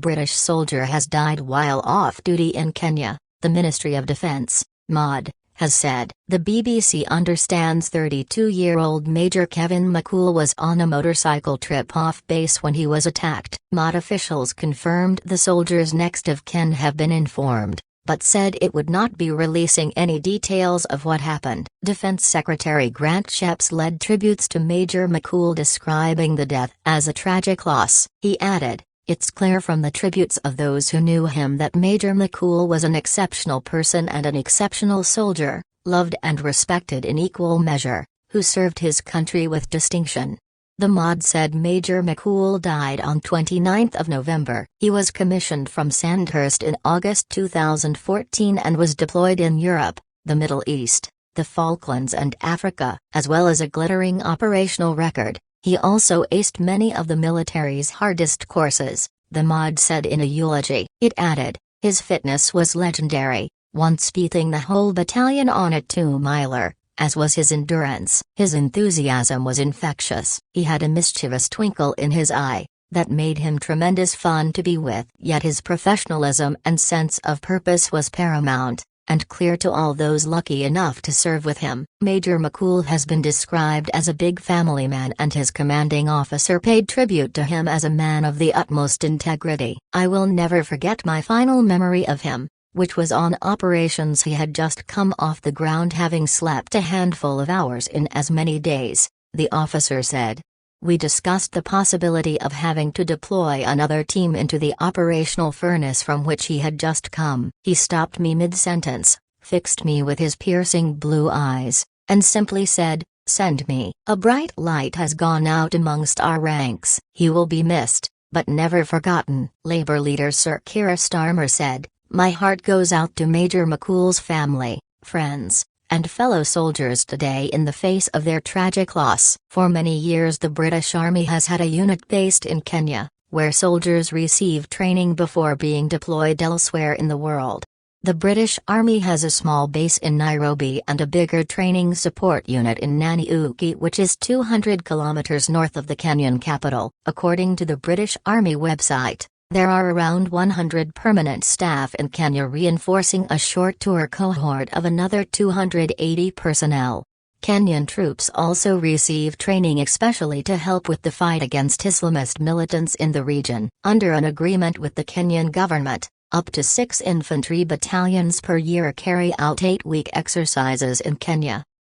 British soldier has died while off duty in Kenya, the Ministry of Defence, MOD, has said. The BBC understands 32-year-old Major Kevin McCool was on a motorcycle trip off base when he was attacked. MOD officials confirmed the soldier's next of kin have been informed, but said it would not be releasing any details of what happened. Defense Secretary Grant Shapps led tributes to Major McCool, describing the death as a tragic loss. He added, "It's clear from the tributes of those who knew him that Major McCool was an exceptional person and an exceptional soldier, loved and respected in equal measure, who served his country with distinction." The MOD said Major McCool died on 29 November. He was commissioned from Sandhurst in August 2014 and was deployed in Europe, the Middle East, the Falklands and Africa. As well as a glittering operational record, he also aced many of the military's hardest courses, the MOD said in a eulogy. It added, "His fitness was legendary, once beating the whole battalion on a 2-miler. As was his endurance. His enthusiasm was infectious. He had a mischievous twinkle in his eye that made him tremendous fun to be with. Yet his professionalism and sense of purpose was paramount, and clear to all those lucky enough to serve with him." Major McCool has been described as a big family man, and his commanding officer paid tribute to him as a man of the utmost integrity. "I will never forget my final memory of him, which was on operations. He had just come off the ground, having slept a handful of hours in as many days," the officer said. "We discussed the possibility of having to deploy another team into the operational furnace from which he had just come. He stopped me mid-sentence, fixed me with his piercing blue eyes, and simply said, 'Send me.' A bright light has gone out amongst our ranks. He will be missed, but never forgotten." Labour leader Sir Keir Starmer said, "My heart goes out to Major McCool's family, friends, and fellow soldiers today in the face of their tragic loss." For many years the British Army has had a unit based in Kenya, where soldiers receive training before being deployed elsewhere in the world. The British Army has a small base in Nairobi and a bigger training support unit in Nanyuki, which is 200 kilometers north of the Kenyan capital. According to the British Army website, there are around 100 permanent staff in Kenya, reinforcing a short-tour cohort of another 280 personnel. Kenyan troops also receive training especially to help with the fight against Islamist militants in the region. Under an agreement with the Kenyan government, up to 6 infantry battalions per year carry out 8-week exercises in Kenya.